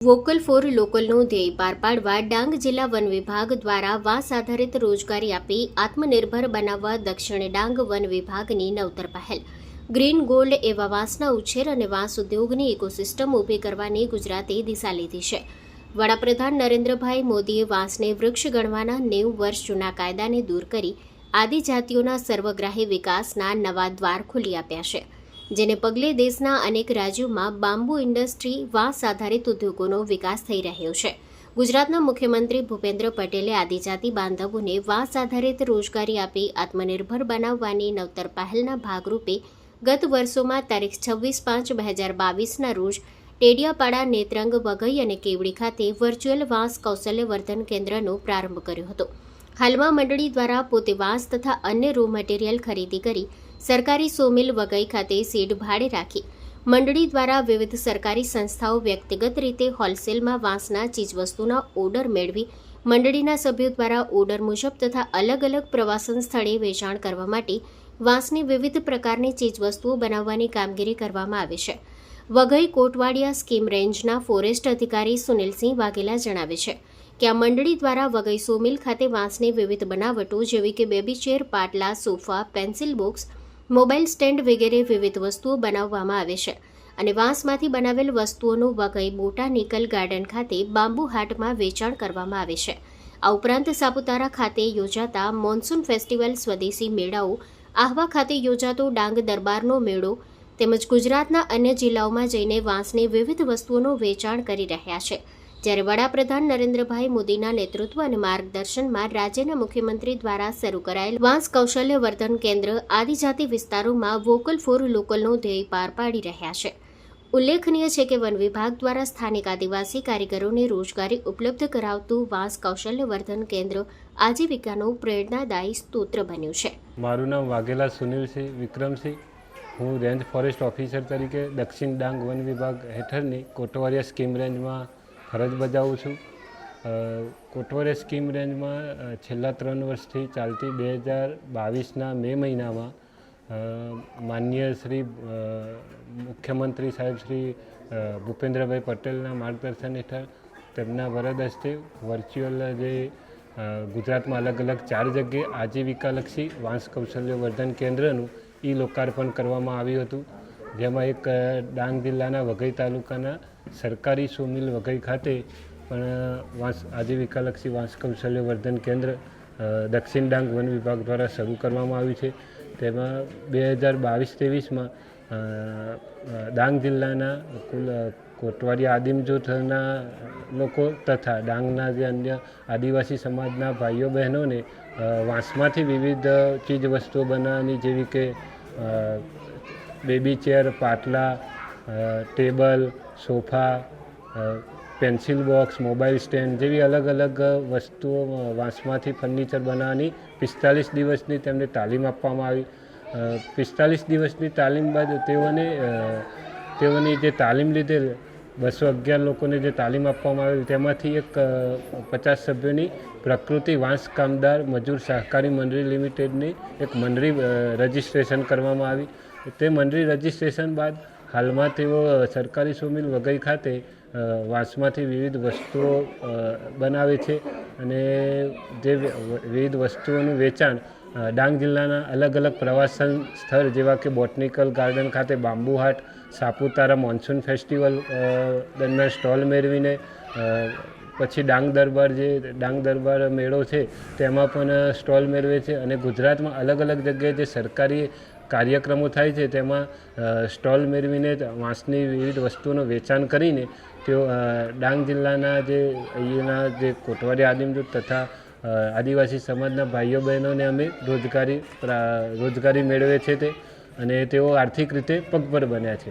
Vocal for લોકલનું ધ્યેય પાર પાડવા ડાંગ જિલ્લા વન વિભાગ દ્વારા વાંસ આધારિત રોજગારી આપી આત્મનિર્ભર બનાવવા દક્ષિણ ડાંગ વન વિભાગની નવતર પહેલ ગ્રીન ગોલ્ડ એવા વાંસના ઉછેર અને વાંસ ઉદ્યોગની ઇકોસિસ્ટમ ઊભી કરવાની ગુજરાતે દિશા લીધી છે. વડાપ્રધાન નરેન્દ્રભાઈ મોદીએ વાંસને વૃક્ષ ગણવાના 90 વર્ષ જૂના કાયદાને દૂર કરી આદિજાતિઓના સર્વગ્રાહી વિકાસના નવા દ્વાર ખોલી આપ્યા છે, જેને પગલે દેશના અનેક રાજ્યોમાં બાંબુ ઇન્ડસ્ટ્રી વાંસ આધારિત ઉદ્યોગોનો વિકાસ થઈ રહ્યો છે. ગુજરાતના મુખ્યમંત્રી ભૂપેન્દ્ર પટેલે આદિજાતિ બાંધવોને વાંસ આધારિત રોજગારી આપી આત્મનિર્ભર બનાવવાની નવતર પહેલના ભાગરૂપે ગત વર્ષોમાં તારીખ 26/5/2022ના રોજ ટેડિયાપાડા, નેત્રંગ, વઘઈ અને કેવડી ખાતે વર્ચ્યુઅલ વાંસ કૌશલ્યવર્ધન કેન્દ્રનો પ્રારંભ કર્યો હતો. હાલમાં મંડળી દ્વારા પોતે વાંસ તથા અન્ય રો મટીરીયલ ખરીદી કરી સરકારી સોમિલ વઘઈ ખાતે સીડ ભાડે રાખી મંડળી દ્વારા વિવિધ સરકારી સંસ્થાઓ વ્યક્તિગત રીતે હોલસેલમાં વાંસના ચીજવસ્તુના ઓર્ડર મેળવી મંડળીના સભ્યો દ્વારા ઓર્ડર મુજબ તથા અલગ અલગ પ્રવાસન સ્થળે વેચાણ કરવા માટે વાંસની વિવિધ પ્રકારની ચીજવસ્તુઓ બનાવવાની કામગીરી કરવામાં આવે છે. વઘઈ કોટવાડિયા સ્કીમ રેન્જના ફોરેસ્ટ અધિકારી સુનિલસિંહ વાઘેલા જણાવે છે કે આ મંડળી દ્વારા વઘઈ સોમિલ ખાતે વાંસની વિવિધ બનાવટો જેવી કે બેબી ચેર, પાટલા, sofa, pencil box, mobile stand વગેરે વિવિધ વસ્તુઓ બનાવવામાં આવે છે અને વાંસમાંથી બનાવેલ વસ્તુઓનું વઘઈ બોટાનિકલ ગાર્ડન ખાતે બાંબુ હાટમાં વેચાણ કરવામાં આવે છે. આ ઉપરાંત સાપુતારા ખાતે યોજાતા મોન્સૂન ફેસ્ટિવલ, સ્વદેશી મેળાઓ, આહવા ખાતે યોજાતો ડાંગ દરબારનો મેળો તેમજ ગુજરાતના અન્ય જિલ્લાઓમાં જઈને વાંસની વિવિધ વસ્તુઓનું વેચાણ કરી રહ્યા છે. જ્યારે વડાપ્રધાન નરેન્દ્રભાઈ મોદીના નેતૃત્વ અને માર્ગદર્શનમાં રાજ્યના મુખ્યમંત્રી દ્વારા શરૂ કરાયેલ વાંસ કૌશલ્યવર્ધન કેન્દ્ર આદિજાતિ વિસ્તારોમાં વોકલ ફોર લોકલનો ધ્યેય પાર પાડી રહ્યા છે. ઉલ્લેખનીય છે કે વન વિભાગ દ્વારા સ્થાનિક આદિવાસી કારીગરોને રોજગારી ઉપલબ્ધ કરાવતું વાંસ કૌશલ્યવર્ધન કેન્દ્ર આજીવિકાનું પ્રેરણાદાયી સ્ત્રોત બન્યું છે. મારું નામ વાઘેલા સુનિલસિંહ વિક્રમસિંહ. હું રેન્જ ફોરેસ્ટ ઓફિસર તરીકે દક્ષિણ ડાંગ વન વિભાગ હેઠળની કોટવાડિયા સ્કીમ રેન્જમાં ફરજ બજાવું છું. કોટવાડિયા સ્કીમ રેન્જમાં છેલ્લા 3 વર્ષથી ચાલતી 2022ના મે મહિનામાં માનનીય શ્રી મુખ્યમંત્રી સાહેબ શ્રી ભૂપેન્દ્રભાઈ પટેલના માર્ગદર્શન હેઠળ તેમના વરદ હસ્તે વર્ચ્યુઅલ જે ગુજરાતમાં અલગ અલગ 4 જગ્યાએ આજીવિકાલક્ષી વાંસ કૌશલ્યવર્ધન કેન્દ્રનું લોકાર્પણ કરવામાં આવ્યું હતું, જેમાં એક ડાંગ જિલ્લાના વઘઈ તાલુકાના સરકારી સોમિલ વઘઈ ખાતે પણ વાંસ આજીવિકાલક્ષી વાંસ કૌશલ્યવર્ધન કેન્દ્ર દક્ષિણ ડાંગ વન વિભાગ દ્વારા શરૂ કરવામાં આવ્યું છે. તેમાં 2022-23માં ડાંગ જિલ્લાના કુલ કોટવાડિયા આદિમ જૂથના લોકો તથા ડાંગના જે અન્ય આદિવાસી સમાજના ભાઈઓ બહેનોને વાંસમાંથી વિવિધ ચીજ વસ્તુઓ બનાવવાની જેવી કે બેબી ચેર, પાટલા, table, sofa, pencil box, mobile stand જેવી અલગ અલગ વસ્તુઓ વાંસમાંથી ફર્નિચર બનાવવાની 45 દિવસની તેમને તાલીમ આપવામાં આવી. 45 દિવસની તાલીમ બાદ તેઓની જે તાલીમ લીધેલ 211 લોકોને જે તાલીમ આપવામાં આવેલ તેમાંથી એક 50 સભ્યોની પ્રકૃતિ વાંસ કામદાર મજૂર સહકારી મંડળી લિમિટેડની એક મંડળી રજિસ્ટ્રેશન કરવામાં આવી. તે મંડળી રજિસ્ટ્રેશન બાદ હાલમાં તેઓ સરકારી સોમિલ વઘઈ ખાતે વાંસમાંથી વિવિધ વસ્તુઓ બનાવે છે અને જે વિવિધ વસ્તુઓનું વેચાણ ડાંગ જિલ્લાના અલગ અલગ પ્રવાસન સ્થળ જેવા કે બોટનિકલ ગાર્ડન ખાતે બાંબુ હાટ, સાપુતારા મોન્સૂન ફેસ્ટિવલ દરમિયાન સ્ટોલ મેળવીને પછી ડાંગ દરબાર મેળો છે તેમાં પણ સ્ટોલ મેળવે છે અને ગુજરાતમાં અલગ અલગ જગ્યાએ જે સરકારી કાર્યક્રમો થાય છે તેમાં સ્ટોલ મેળવીને વાંસની વિવિધ વસ્તુઓનું વેચાણ કરીને તેઓ ડાંગ જિલ્લાના અહીંયાના જે કોટવાડિયા આદિમજૂથ તથા આદિવાસી સમાજના ભાઈઓ બહેનોને અમે રોજગારી મેળવે છે અને તેઓ આર્થિક રીતે પગભર બન્યા છે.